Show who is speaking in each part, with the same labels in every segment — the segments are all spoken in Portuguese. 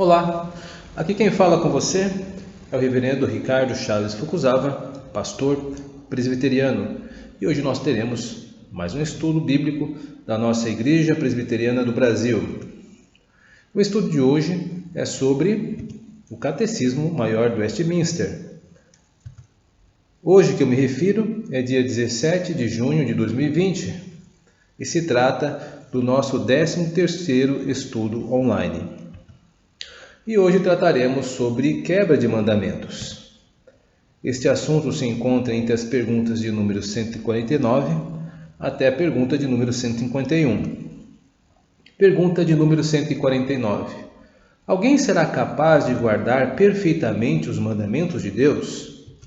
Speaker 1: Olá, aqui quem fala com você é o reverendo Ricardo Chaves Fukuzawa, pastor presbiteriano, e hoje nós teremos mais um estudo bíblico da nossa Igreja Presbiteriana do Brasil. O estudo de hoje é sobre o Catecismo Maior do Westminster. Hoje que eu me refiro é dia 17 de junho de 2020 e se trata do nosso 13º estudo online. E hoje trataremos sobre quebra de mandamentos. Este assunto se encontra entre as perguntas de número 149 até a pergunta de número 151. Pergunta de número 149. Alguém será capaz de guardar perfeitamente os mandamentos de Deus?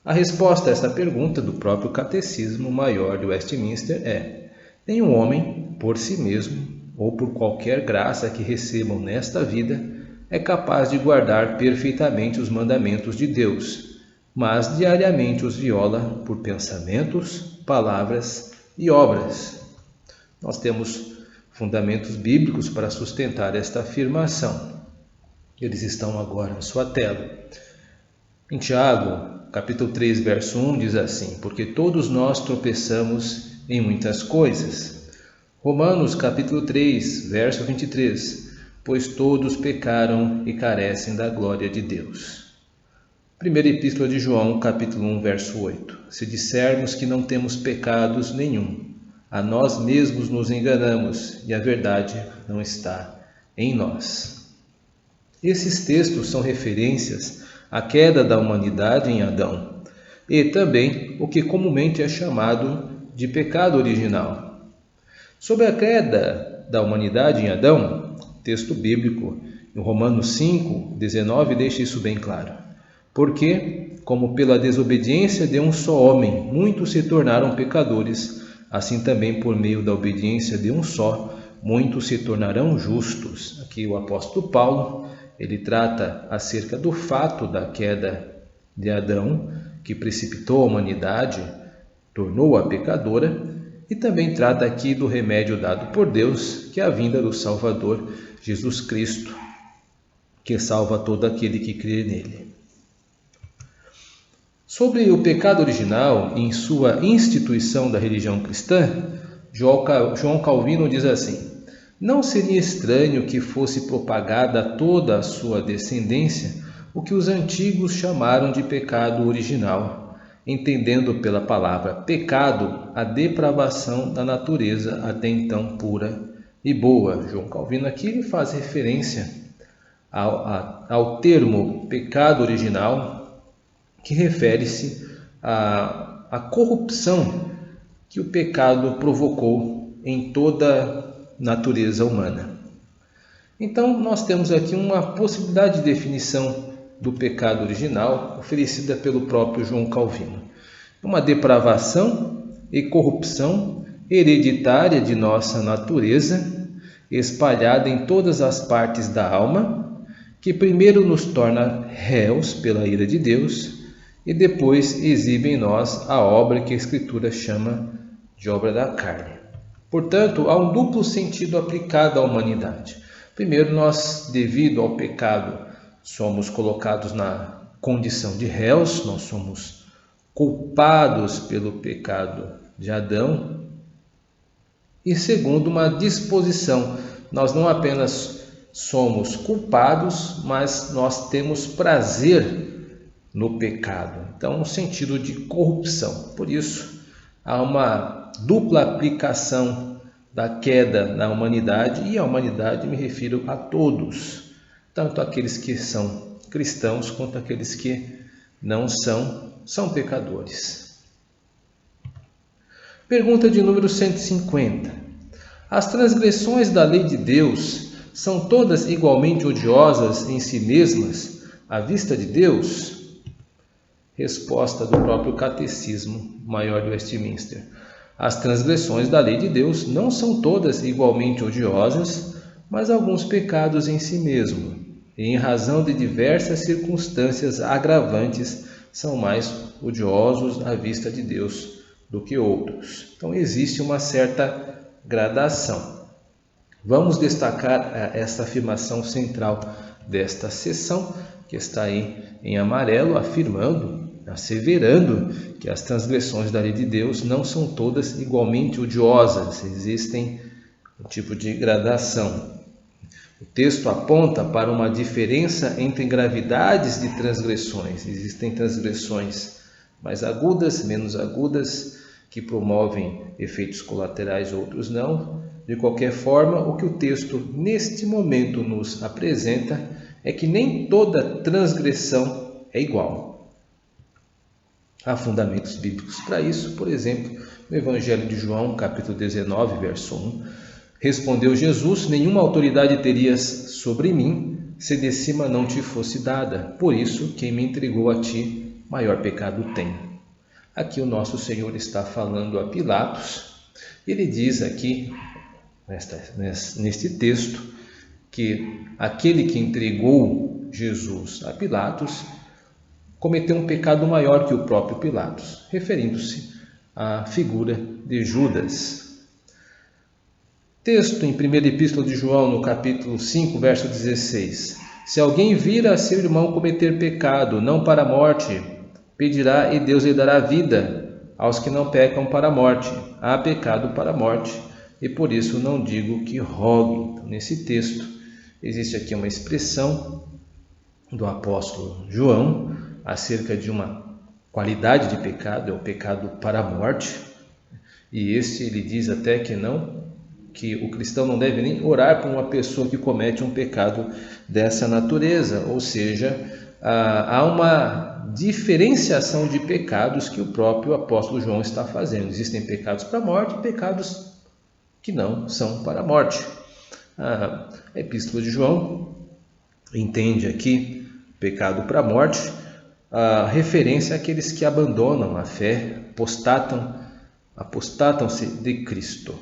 Speaker 1: A resposta a esta pergunta do próprio Catecismo Maior de Westminster é: nenhum homem, por si mesmo, ou por qualquer graça que recebam nesta vida, é capaz de guardar perfeitamente os mandamentos de Deus, mas diariamente os viola por pensamentos, palavras e obras. Nós temos fundamentos bíblicos para sustentar esta afirmação. Eles estão agora na sua tela. Em Tiago, capítulo 3, verso 1, diz assim: porque todos nós tropeçamos em muitas coisas. Romanos capítulo 3, verso 23, pois todos pecaram e carecem da glória de Deus. Primeira Epístola de João, capítulo 1, verso 8, se dissermos que não temos pecados nenhum, a nós mesmos nos enganamos e a verdade não está em nós. Esses textos são referências à queda da humanidade em Adão e também o que comumente é chamado de pecado original. Sobre a queda da humanidade em Adão, texto bíblico em Romanos 5, 19 deixa isso bem claro. Porque, como pela desobediência de um só homem, muitos se tornaram pecadores, assim também por meio da obediência de um só, muitos se tornarão justos. Aqui o apóstolo Paulo, ele trata acerca do fato da queda de Adão, que precipitou a humanidade, tornou-a pecadora, e também trata aqui do remédio dado por Deus, que é a vinda do Salvador, Jesus Cristo, que salva todo aquele que crê nele. Sobre o pecado original em sua instituição da religião cristã, João Calvino diz assim: não seria estranho que fosse propagada a toda a sua descendência o que os antigos chamaram de pecado original, entendendo pela palavra pecado a depravação da natureza até então pura e boa. João Calvino aqui ele faz referência ao termo pecado original, que refere-se à corrupção que o pecado provocou em toda a natureza humana. Então nós temos aqui uma possibilidade de definição do pecado original, oferecida pelo próprio João Calvino. Uma depravação e corrupção hereditária de nossa natureza, espalhada em todas as partes da alma, que primeiro nos torna réus pela ira de Deus e depois exibe em nós a obra que a Escritura chama de obra da carne. Portanto, há um duplo sentido aplicado à humanidade. Primeiro, nós, devido ao pecado, somos colocados na condição de réus, nós somos culpados pelo pecado de Adão. E segundo, uma disposição, nós não apenas somos culpados, mas nós temos prazer no pecado. Então, um sentido de corrupção. Por isso, há uma dupla aplicação da queda na humanidade, e a humanidade me refiro a todos, tanto aqueles que são cristãos quanto aqueles que não são pecadores. Pergunta de número 150. As transgressões da lei de Deus são todas igualmente odiosas em si mesmas, à vista de Deus? Resposta do próprio Catecismo Maior de Westminster. As transgressões da lei de Deus não são todas igualmente odiosas, mas alguns pecados em si mesmo, e em razão de diversas circunstâncias agravantes, são mais odiosos à vista de Deus do que outros. Então existe uma certa gradação. Vamos destacar esta afirmação central desta seção, que está aí em amarelo, afirmando, asseverando que as transgressões da lei de Deus não são todas igualmente odiosas, existem um tipo de gradação. O texto aponta para uma diferença entre gravidades de transgressões. Existem transgressões mais agudas, menos agudas, que promovem efeitos colaterais, outros não. De qualquer forma, o que o texto neste momento nos apresenta é que nem toda transgressão é igual. Há fundamentos bíblicos para isso. Por exemplo, no Evangelho de João, capítulo 19, verso 1, respondeu Jesus: nenhuma autoridade terias sobre mim, se de cima não te fosse dada. Por isso, quem me entregou a ti, maior pecado tem. Aqui o nosso Senhor está falando a Pilatos. Ele diz aqui, neste texto, que aquele que entregou Jesus a Pilatos cometeu um pecado maior que o próprio Pilatos, referindo-se à figura de Judas. Texto em 1ª Epístola de João, no capítulo 5, verso 16. Se alguém vir a seu irmão cometer pecado, não para a morte, pedirá e Deus lhe dará vida aos que não pecam para a morte. Há pecado para a morte, e por isso não digo que rogue. Então, nesse texto, existe aqui uma expressão do apóstolo João acerca de uma qualidade de pecado, é o pecado para a morte. E ele diz até que o cristão não deve nem orar por uma pessoa que comete um pecado dessa natureza, ou seja, há uma diferenciação de pecados que o próprio apóstolo João está fazendo. Existem pecados para a morte e pecados que não são para a morte. A Epístola de João entende aqui pecado para a morte, a referência àqueles que abandonam a fé, apostatam-se de Cristo.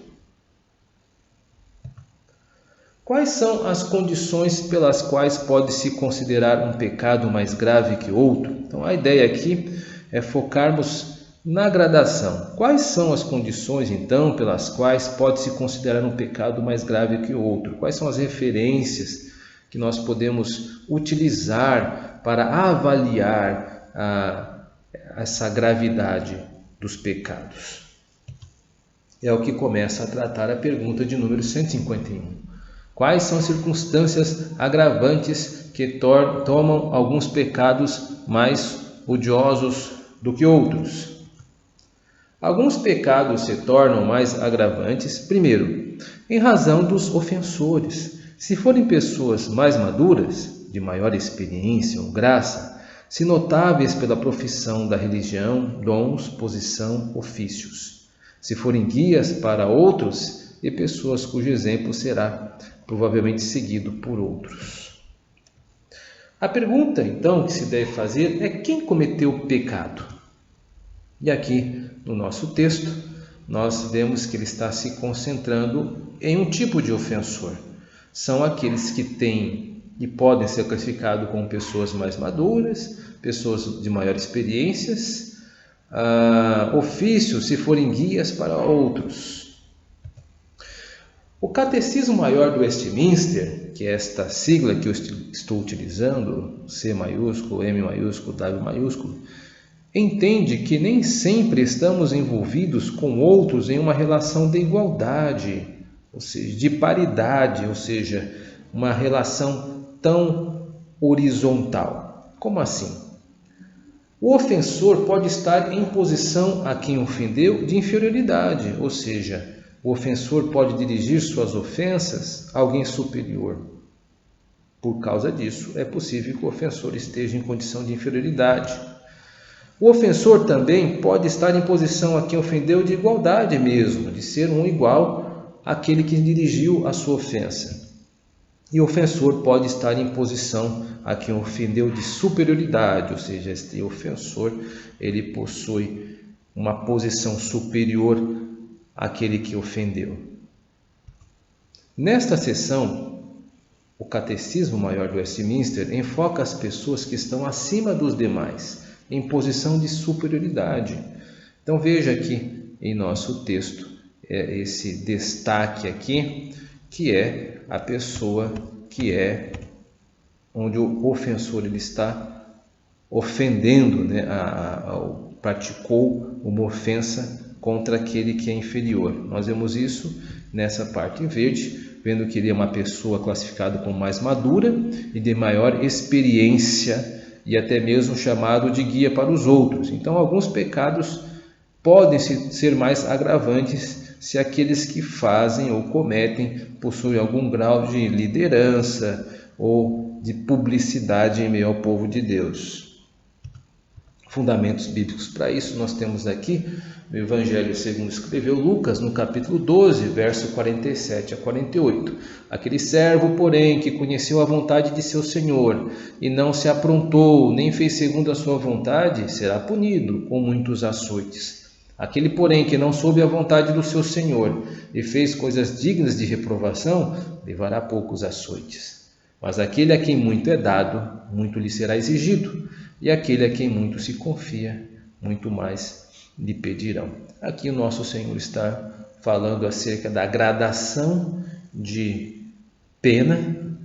Speaker 1: Quais são as condições pelas quais pode-se considerar um pecado mais grave que outro? Então, a ideia aqui é focarmos na gradação. Quais são as condições, então, pelas quais pode-se considerar um pecado mais grave que outro? Quais são as referências que nós podemos utilizar para avaliar essa gravidade dos pecados? É o que começa a tratar a pergunta de número 151. Quais são as circunstâncias agravantes que tornam alguns pecados mais odiosos do que outros? Alguns pecados se tornam mais agravantes, primeiro, em razão dos ofensores. Se forem pessoas mais maduras, de maior experiência ou graça, se notáveis pela profissão da religião, dons, posição, ofícios. Se forem guias para outros e pessoas cujo exemplo será provavelmente seguido por outros. A pergunta, então, que se deve fazer é: quem cometeu o pecado? E aqui, no nosso texto, nós vemos que ele está se concentrando em um tipo de ofensor. São aqueles que têm e podem ser classificados como pessoas mais maduras, pessoas de maior experiências, ofícios, se forem guias para outros. O Catecismo Maior do Westminster, que é esta sigla que eu estou utilizando, C maiúsculo, M maiúsculo, W maiúsculo, entende que nem sempre estamos envolvidos com outros em uma relação de igualdade, ou seja, de paridade, ou seja, uma relação tão horizontal. Como assim? O ofensor pode estar em posição a quem ofendeu de inferioridade, ou seja, o ofensor pode dirigir suas ofensas a alguém superior. Por causa disso, é possível que o ofensor esteja em condição de inferioridade. O ofensor também pode estar em posição a quem ofendeu de igualdade mesmo, de ser um igual àquele que dirigiu a sua ofensa. E o ofensor pode estar em posição a quem ofendeu de superioridade, ou seja, este ofensor ele possui uma posição superior àquele que ofendeu. Nesta sessão, o Catecismo Maior do Westminster enfoca as pessoas que estão acima dos demais, em posição de superioridade. Então veja aqui em nosso texto esse destaque aqui que é a pessoa que é onde o ofensor ele está ofendendo, né, praticou uma ofensa contra aquele que é inferior. Nós vemos isso nessa parte em verde, vendo que ele é uma pessoa classificada como mais madura e de maior experiência e até mesmo chamado de guia para os outros. Então, alguns pecados podem ser mais agravantes se aqueles que fazem ou cometem possuem algum grau de liderança ou de publicidade em meio ao povo de Deus. Fundamentos bíblicos para isso nós temos aqui no Evangelho segundo escreveu Lucas, no capítulo 12, verso 47 a 48. Aquele servo, porém, que conheceu a vontade de seu senhor e não se aprontou, nem fez segundo a sua vontade, será punido com muitos açoites. Aquele, porém, que não soube a vontade do seu senhor e fez coisas dignas de reprovação, levará poucos açoites. Mas aquele a quem muito é dado, muito lhe será exigido, e aquele a quem muito se confia, muito mais lhe pedirão. Aqui o nosso Senhor está falando acerca da gradação de pena.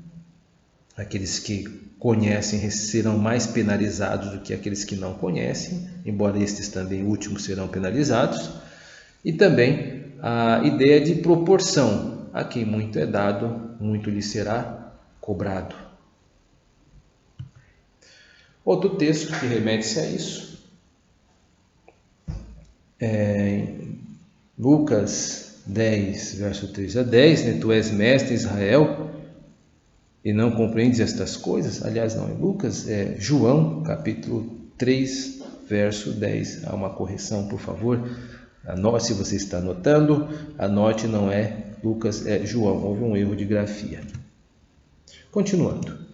Speaker 1: Aqueles que conhecem serão mais penalizados do que aqueles que não conhecem, embora estes também últimos serão penalizados. E também a ideia de proporção. A quem muito é dado, muito lhe será cobrado. Outro texto que remete-se a isso é Lucas 10, verso 3 a 10, né? Tu és mestre em Israel e não compreendes estas coisas. Aliás, não é Lucas, é João, capítulo 3, verso 10. Há uma correção, por favor. Anote, se você está anotando, anote, não é Lucas, é João. Houve um erro de grafia. Continuando.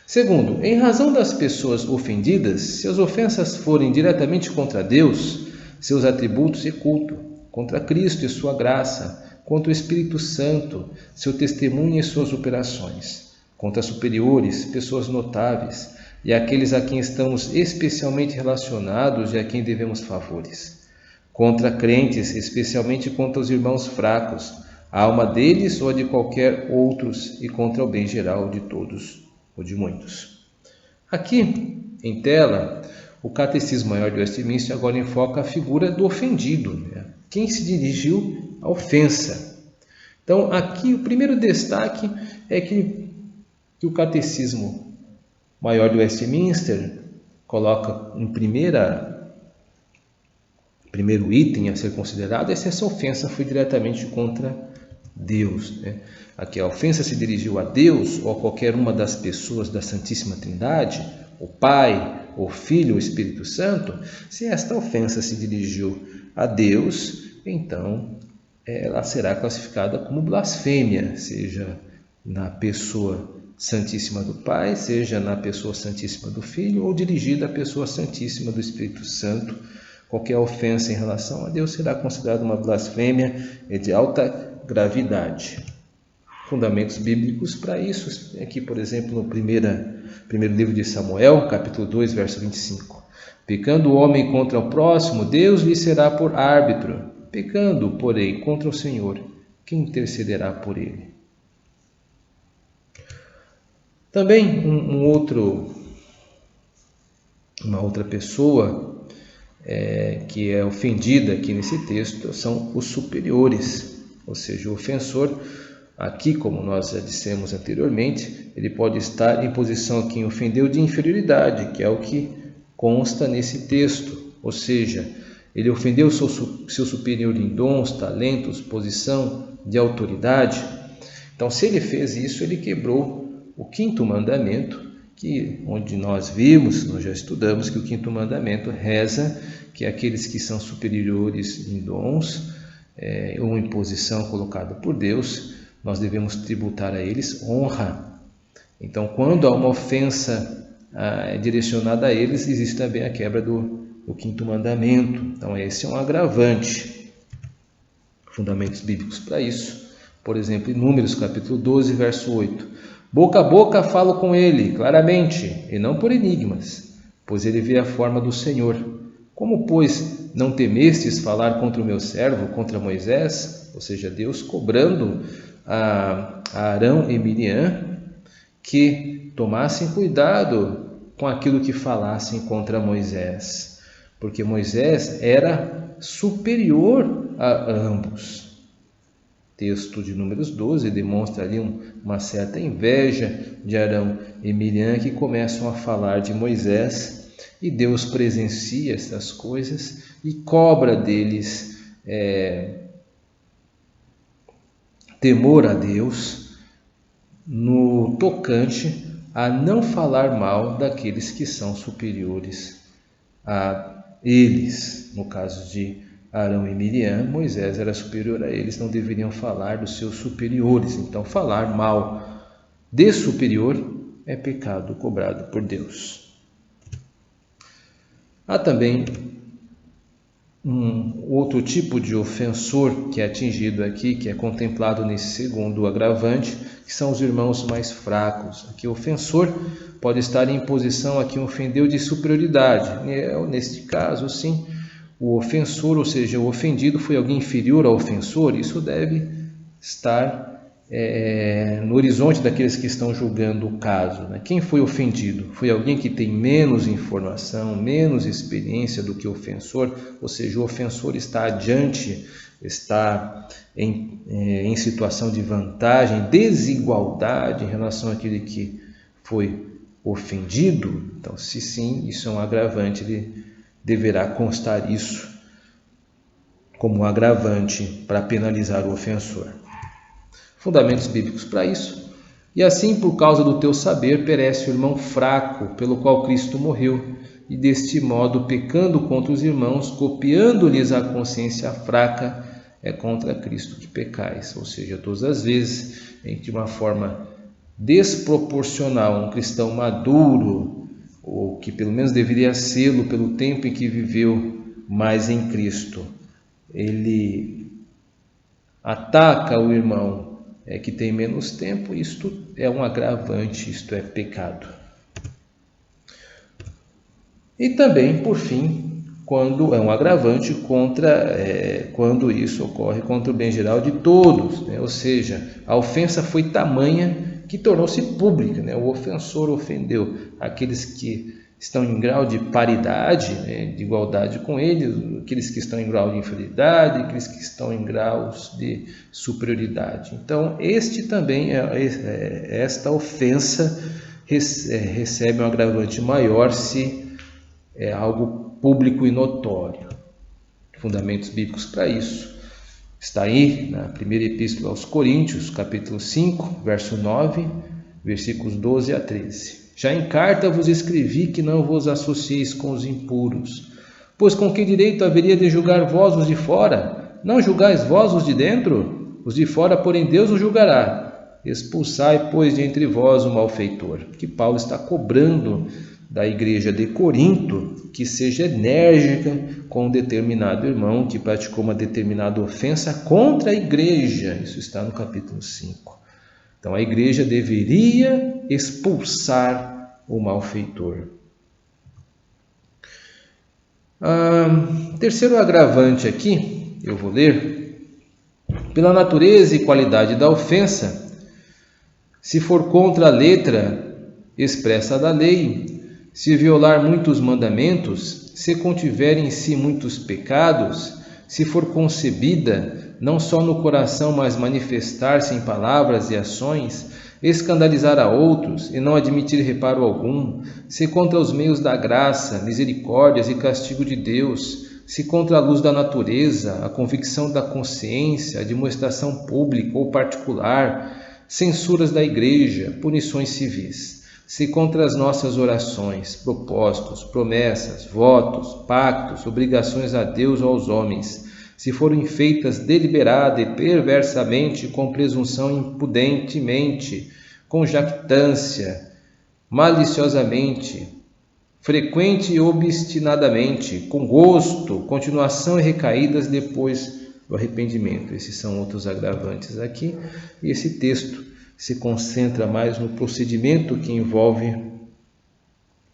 Speaker 1: Segundo, em razão das pessoas ofendidas, se as ofensas forem diretamente contra Deus, seus atributos e culto, contra Cristo e sua graça, contra o Espírito Santo, seu testemunho e suas operações, contra superiores, pessoas notáveis e aqueles a quem estamos especialmente relacionados e a quem devemos favores, contra crentes, especialmente contra os irmãos fracos, a alma deles ou a de qualquer outros e contra o bem geral de todos ou de muitos. Aqui em tela, o Catecismo Maior de Westminster agora enfoca a figura do ofendido, né? Quem se dirigiu à ofensa. Então, aqui o primeiro destaque é que o Catecismo Maior de Westminster coloca em primeiro item a ser considerado é se essa ofensa foi diretamente contra Deus, né? Aqui a ofensa se dirigiu a Deus ou a qualquer uma das pessoas da Santíssima Trindade, o Pai, o Filho, o Espírito Santo. Se esta ofensa se dirigiu a Deus, então ela será classificada como blasfêmia, seja na pessoa Santíssima do Pai, seja na pessoa Santíssima do Filho ou dirigida à pessoa Santíssima do Espírito Santo. Qualquer ofensa em relação a Deus será considerada uma blasfêmia de alta gravidade. Fundamentos bíblicos para isso, aqui por exemplo no primeiro livro de Samuel, capítulo 2, verso 25. Pecando o homem contra o próximo, Deus lhe será por árbitro. Pecando, porém, contra o Senhor, quem intercederá por ele? Também uma outra pessoa que é ofendida aqui nesse texto são os superiores, ou seja, o ofensor. Aqui, como nós já dissemos anteriormente, ele pode estar em posição a quem ofendeu de inferioridade, que é o que consta nesse texto. Ou seja, ele ofendeu seu superior em dons, talentos, posição de autoridade. Então, se ele fez isso, ele quebrou o quinto mandamento, onde nós já estudamos que o quinto mandamento reza que aqueles que são superiores em dons ou em posição colocada por Deus, nós devemos tributar a eles honra. Então, quando há uma ofensa direcionada a eles, existe também a quebra do quinto mandamento. Então, esse é um agravante. Fundamentos bíblicos para isso. Por exemplo, em Números, capítulo 12, verso 8. Boca a boca falo com ele, claramente, e não por enigmas, pois ele vê a forma do Senhor. Como, pois, não temestes falar contra o meu servo, contra Moisés? Ou seja, Deus cobrando a Arão e Miriam que tomassem cuidado com aquilo que falassem contra Moisés, porque Moisés era superior a ambos. O texto de Números 12 demonstra ali uma certa inveja de Arão e Miriam, que começam a falar de Moisés, e Deus presencia essas coisas e cobra deles temor a Deus no tocante a não falar mal daqueles que são superiores a eles. No caso de Arão e Miriam, Moisés era superior a eles, não deveriam falar dos seus superiores. Então, falar mal de superior é pecado cobrado por Deus. Há também um outro tipo de ofensor que é atingido aqui, que é contemplado nesse segundo agravante, que são os irmãos mais fracos. Aqui o ofensor pode estar em posição a quem ofendeu de superioridade. Neste caso, sim, o ofensor, ou seja, o ofendido foi alguém inferior ao ofensor. Isso deve estar no horizonte daqueles que estão julgando o caso. Quem foi ofendido? Foi alguém que tem menos informação, menos experiência do que o ofensor, ou seja, o ofensor está adiante, está em situação de vantagem, desigualdade em relação àquele que foi ofendido. Então, se sim, isso é um agravante, ele deverá constar isso como um agravante para penalizar o ofensor. Fundamentos bíblicos para isso. E assim, por causa do teu saber, perece o irmão fraco, pelo qual Cristo morreu, e deste modo, pecando contra os irmãos, copiando-lhes a consciência fraca, é contra Cristo que pecais. Ou seja, todas as vezes em que de uma forma desproporcional um cristão maduro, ou que pelo menos deveria sê-lo pelo tempo em que viveu mais em Cristo, ele ataca o irmão que tem menos tempo, isto é um agravante, isto é pecado. E também, por fim, quando é um agravante quando isso ocorre contra o bem geral de todos, ou seja, a ofensa foi tamanha que tornou-se pública, o ofensor ofendeu aqueles que estão em grau de paridade, de igualdade com ele, aqueles que estão em grau de inferioridade, aqueles que estão em graus de superioridade. Então, esta ofensa recebe um agravante maior se é algo público e notório. Fundamentos bíblicos para isso. Está aí na primeira epístola aos Coríntios, capítulo 5, verso 9, versículos 12 a 13. Já em carta vos escrevi que não vos associeis com os impuros, pois com que direito haveria de julgar vós os de fora? Não julgais vós os de dentro? Os de fora, porém, Deus os julgará. Expulsai, pois, de entre vós o malfeitor. Que Paulo está cobrando da igreja de Corinto que seja enérgica com um determinado irmão que praticou uma determinada ofensa contra a igreja. Isso está no capítulo 5. Então, a igreja deveria expulsar o malfeitor. Terceiro agravante aqui, eu vou ler. Pela natureza e qualidade da ofensa, se for contra a letra expressa da lei, se violar muitos mandamentos, se contiver em si muitos pecados, se for concebida não só no coração, mas manifestar-se em palavras e ações, escandalizar a outros e não admitir reparo algum, se contra os meios da graça, misericórdias e castigo de Deus, se contra a luz da natureza, a convicção da consciência, a demonstração pública ou particular, censuras da igreja, punições civis, se contra as nossas orações, propósitos, promessas, votos, pactos, obrigações a Deus ou aos homens, se forem feitas deliberada e perversamente, com presunção impudentemente, com jactância, maliciosamente, frequente e obstinadamente, com gosto, continuação e recaídas depois do arrependimento. Esses são outros agravantes aqui. E esse texto se concentra mais no procedimento que envolve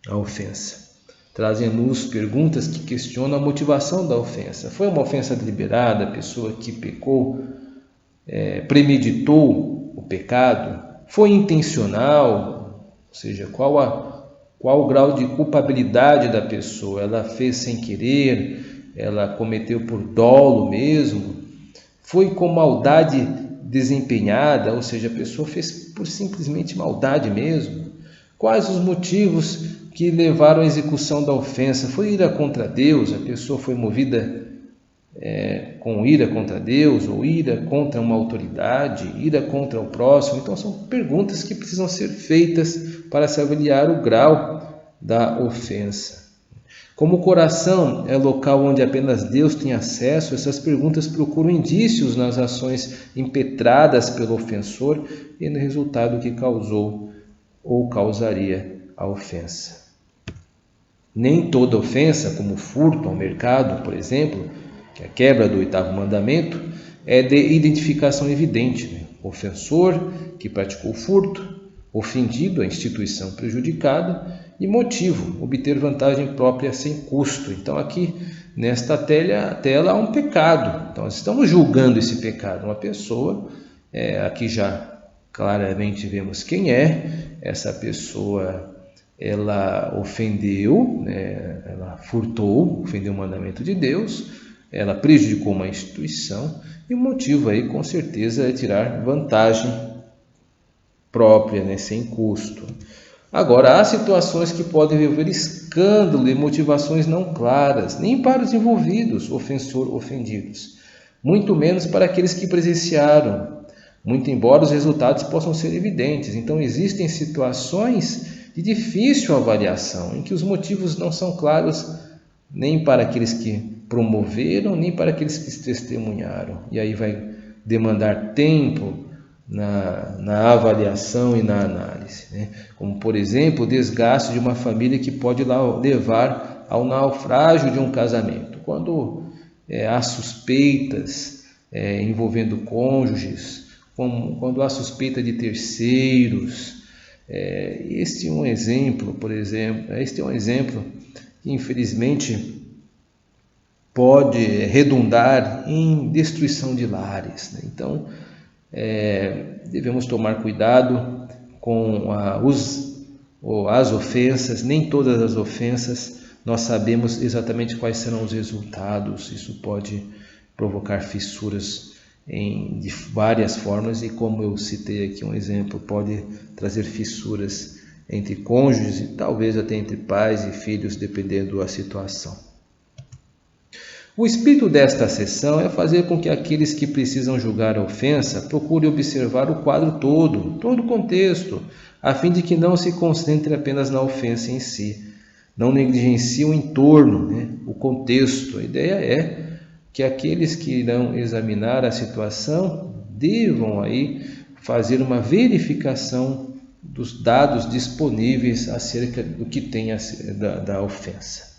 Speaker 1: a ofensa. Trazem-nos perguntas que questionam a motivação da ofensa. Foi uma ofensa deliberada? A pessoa que pecou premeditou o pecado? Foi intencional? Ou seja, qual o grau de culpabilidade da pessoa? Ela fez sem querer? Ela cometeu por dolo mesmo? Foi com maldade desempenhada? Ou seja, a pessoa fez por simplesmente maldade mesmo? Quais os motivos que levaram à execução da ofensa? Foi ira contra Deus? A pessoa foi movida com ira contra Deus, ou ira contra uma autoridade, ira contra o próximo? Então são perguntas que precisam ser feitas para se avaliar o grau da ofensa. Como o coração é local onde apenas Deus tem acesso, essas perguntas procuram indícios nas ações impetradas pelo ofensor e no resultado que causou ou causaria a ofensa. Nem toda ofensa, como furto ao mercado, por exemplo, que é a quebra do 8º mandamento, é de identificação evidente. O ofensor que praticou o furto, ofendido, a instituição prejudicada, e motivo, obter vantagem própria sem custo. Então aqui nesta tela há um pecado. Então nós estamos julgando esse pecado. Uma pessoa, aqui já claramente vemos quem é. Essa pessoa, ela ofendeu, ela furtou, ofendeu o mandamento de Deus, ela prejudicou uma instituição, e o motivo aí com certeza é tirar vantagem própria, sem custo. Agora, há situações que podem envolver escândalo e motivações não claras, nem para os envolvidos, ofensor, ofendidos, muito menos para aqueles que presenciaram, muito embora os resultados possam ser evidentes. Então, existem situações de difícil avaliação, em que os motivos não são claros nem para aqueles que promoveram, nem para aqueles que testemunharam. E aí vai demandar tempo na avaliação e na análise, Como, por exemplo, o desgaste de uma família que pode levar ao naufrágio de um casamento. Quando há suspeitas envolvendo cônjuges, quando há suspeita de terceiros. Este é um exemplo, que infelizmente pode redundar em destruição de lares. Então, devemos tomar cuidado com as ofensas. Nem todas as ofensas nós sabemos exatamente quais serão os resultados. Isso pode provocar fissuras de várias formas, e como eu citei aqui um exemplo, pode trazer fissuras entre cônjuges e talvez até entre pais e filhos, dependendo da situação. O espírito desta sessão é fazer com que aqueles que precisam julgar a ofensa procurem observar o quadro todo o contexto, a fim de que não se concentre apenas na ofensa em si, não negligencie o entorno, o contexto. A ideia é que aqueles que irão examinar a situação devam aí fazer uma verificação dos dados disponíveis acerca do que tem da ofensa.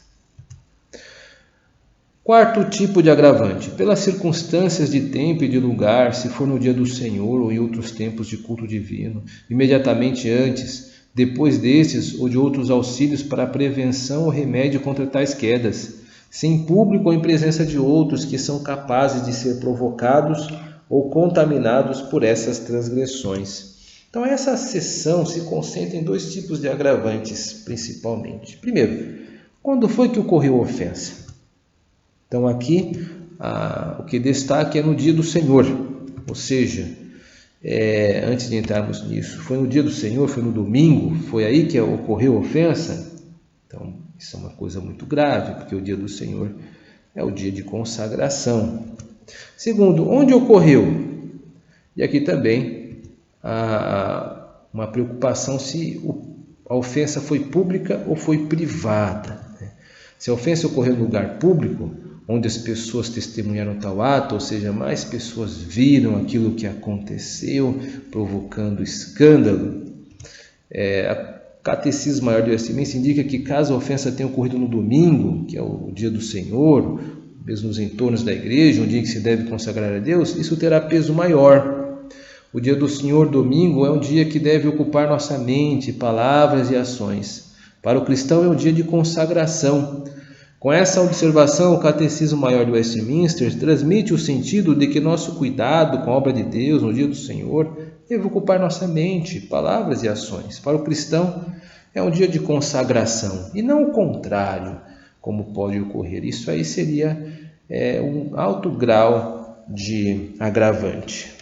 Speaker 1: Quarto tipo de agravante: pelas circunstâncias de tempo e de lugar, se for no dia do Senhor ou em outros tempos de culto divino, imediatamente antes, depois destes ou de outros auxílios para a prevenção ou remédio contra tais quedas, se em público ou em presença de outros que são capazes de ser provocados ou contaminados por essas transgressões. Então essa seção se concentra em dois tipos de agravantes, principalmente. Primeiro, quando foi que ocorreu a ofensa? Então aqui o que destaca é no dia do Senhor, ou seja, antes de entrarmos nisso, foi no dia do Senhor, foi no domingo, foi aí que ocorreu a ofensa? Então isso é uma coisa muito grave, porque o dia do Senhor é o dia de consagração. Segundo, onde ocorreu? E aqui também há uma preocupação se a ofensa foi pública ou foi privada. Se a ofensa ocorreu no lugar público, onde as pessoas testemunharam tal ato, ou seja, mais pessoas viram aquilo que aconteceu, provocando escândalo, o Catecismo Maior de Westminster indica que caso a ofensa tenha ocorrido no domingo, que é o dia do Senhor, mesmo nos entornos da igreja, um dia em que se deve consagrar a Deus, isso terá peso maior. O dia do Senhor, domingo, é um dia que deve ocupar nossa mente, palavras e ações. Para o cristão é um dia de consagração. Com essa observação, o Catecismo Maior de Westminster transmite o sentido de que nosso cuidado com a obra de Deus no dia do Senhor deve ocupar nossa mente, palavras e ações. Para o cristão, é um dia de consagração e não o contrário, como pode ocorrer. Isso aí seria um alto grau de agravante.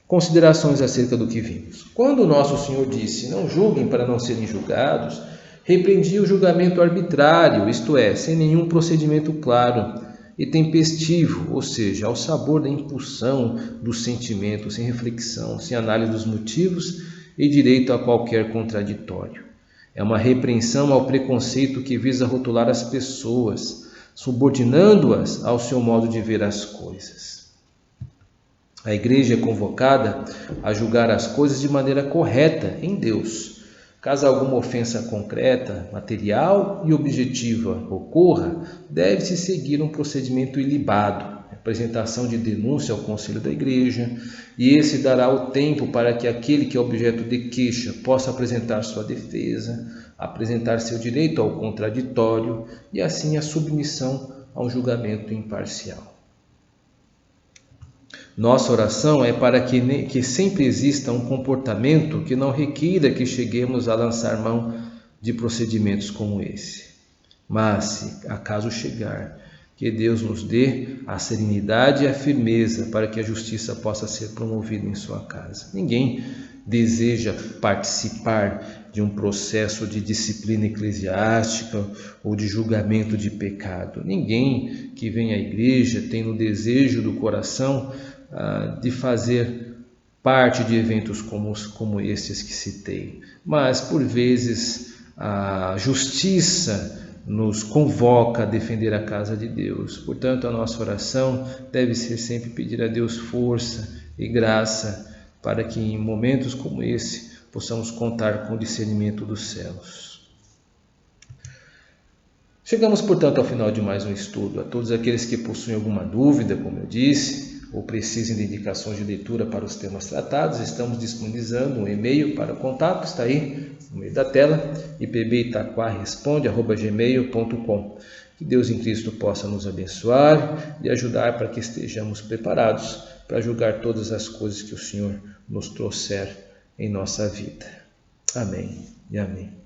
Speaker 1: Considerações acerca do que vimos. Quando o nosso Senhor disse, não julguem para não serem julgados, repreendia o julgamento arbitrário, isto é, sem nenhum procedimento claro e tempestivo, ou seja, ao sabor da impulsão do sentimento, sem reflexão, sem análise dos motivos e direito a qualquer contraditório. É uma repreensão ao preconceito que visa rotular as pessoas, subordinando-as ao seu modo de ver as coisas. A igreja é convocada a julgar as coisas de maneira correta em Deus. Caso alguma ofensa concreta, material e objetiva ocorra, deve-se seguir um procedimento ilibado, apresentação de denúncia ao conselho da igreja, e esse dará o tempo para que aquele que é objeto de queixa possa apresentar sua defesa, apresentar seu direito ao contraditório e assim a submissão a um julgamento imparcial. Nossa oração é para que sempre exista um comportamento que não requira que cheguemos a lançar mão de procedimentos como esse. Mas, se acaso chegar, que Deus nos dê a serenidade e a firmeza para que a justiça possa ser promovida em sua casa. Ninguém deseja participar de um processo de disciplina eclesiástica ou de julgamento de pecado. Ninguém que vem à igreja tem no desejo do coração de fazer parte de eventos como estes que citei. Mas, por vezes, a justiça nos convoca a defender a casa de Deus. Portanto, a nossa oração deve ser sempre pedir a Deus força e graça para que em momentos como esse possamos contar com o discernimento dos céus. Chegamos, portanto, ao final de mais um estudo. A todos aqueles que possuem alguma dúvida, como eu disse, ou precisem de indicações de leitura para os temas tratados, estamos disponibilizando um e-mail para o contato, está aí no meio da tela, ipbitaquaresponde@gmail.com. Que Deus em Cristo possa nos abençoar e ajudar para que estejamos preparados para julgar todas as coisas que o Senhor nos trouxer em nossa vida. Amém e amém.